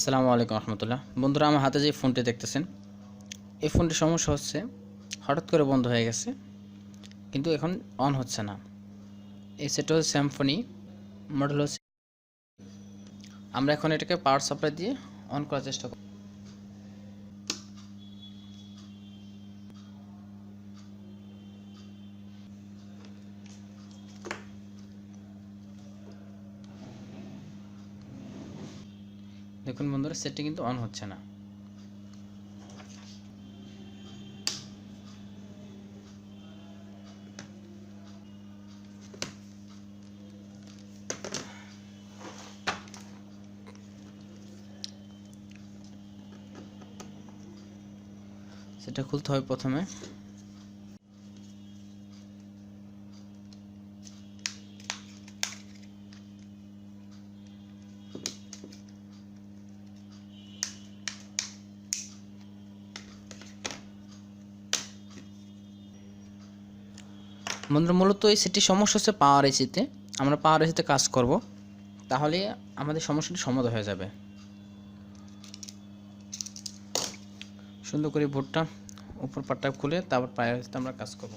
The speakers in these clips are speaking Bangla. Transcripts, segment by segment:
আসসালামু আলাইকুম রহমতুল্লাহ। বন্ধুরা, আমার হাতে যে ফোনটি দেখতেছেন, এই ফোনটির সমস্যা হচ্ছে হঠাৎ করে বন্ধ হয়ে গেছে, কিন্তু এখন অন হচ্ছে না। এই সেটটা হচ্ছে স্যামফনি মডেল হচ্ছে। আমরা এখন এটাকে পাওয়ার সাপ্লাই দিয়ে অন করার চেষ্টা করব। দেখুন বন্ধুরা, সেটটি কিন্তু অন হচ্ছে না। সেটা খুলতে হবে প্রথমে। বন্ধুরা, মূলত এই সেটটির সমস্যা হচ্ছে পাওয়ার এসিতে। আমরা পাওয়ার এসিতে কাজ করব, তাহলে আমাদের সমস্যাটি সমাধান হয়ে যাবে। সুন্দর করে বোর্ডটা উপর পাটটা খুলে তারপর পাওয়ার এসিতে আমরা কাজ করব।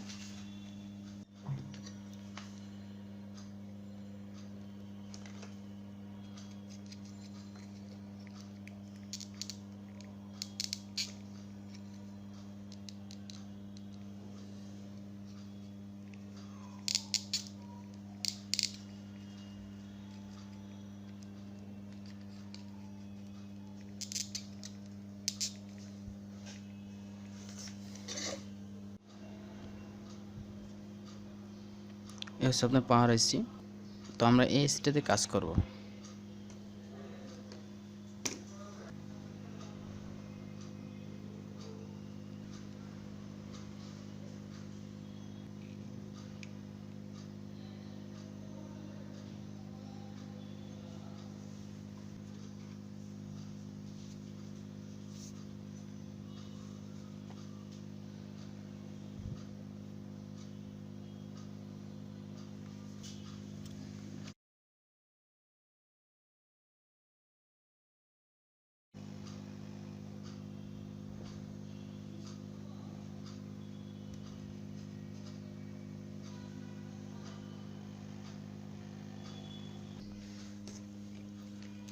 এই হচ্ছে আপনার পাওয়ার এসি। তো আমরা এই এসিটাতে কাজ করব।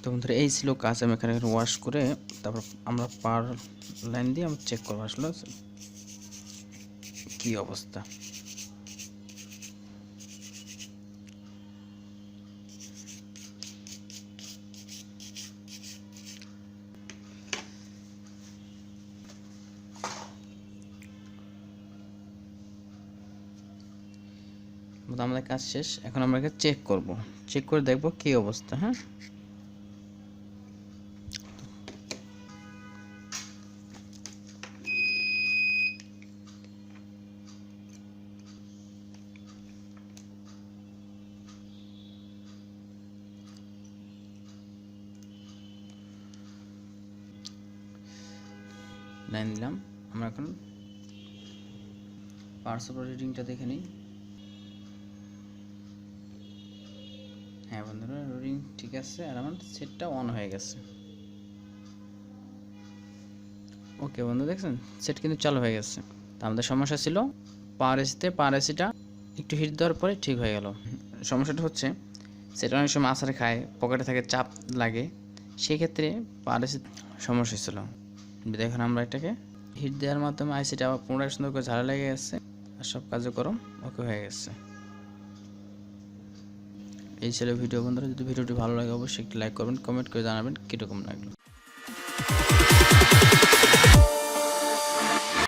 তো বন্ধুরা, এই ছিল কাজ। আমি এখানে ওয়াশ করে তারপর আমরা পার লাইন দিয়ে আমরা চেক করবো আসলে কি অবস্থা। আমাদের কাজ শেষ। এখন আমরা চেক করব, চেক করে দেখব কি অবস্থা। হ্যাঁ, লাইন দিলাম। আমরা এখন পাওয়ার সাপ্লাই রিডিংটা দেখে নিই। হ্যাঁ বন্ধুরা, রিডিং ঠিক আছে আর আমার সেটটা অন হয়ে গেছে। ওকে বন্ধু, দেখছেন সেট কিন্তু চালু হয়ে গেছে। তা আমাদের সমস্যা ছিল পাওয়ার এসিতে। পাওয়ার এসিটা একটু হিট দেওয়ার পরে ঠিক হয়ে গেল। সমস্যাটা হচ্ছে সেটা অনেক সময় আছাড় খায়, পকেটে থাকে, চাপ লাগে, সেই ক্ষেত্রে পাওয়ার এসির সমস্যা ছিল। এখন আমরা এটাকে হিট দেওয়ার মাধ্যমে আইসিটা আবার পুনরায় সুন্দর করে ঝাড়া লেগে গেছে আর সব কার্যক্রম ওকে হয়ে গেছে। এই ছিল ভিডিও। বন্ধুরা, যদি ভিডিওটি ভালো লাগে অবশ্যই একটি লাইক করবেন, কমেন্ট করে জানাবেন কীরকম লাগলো।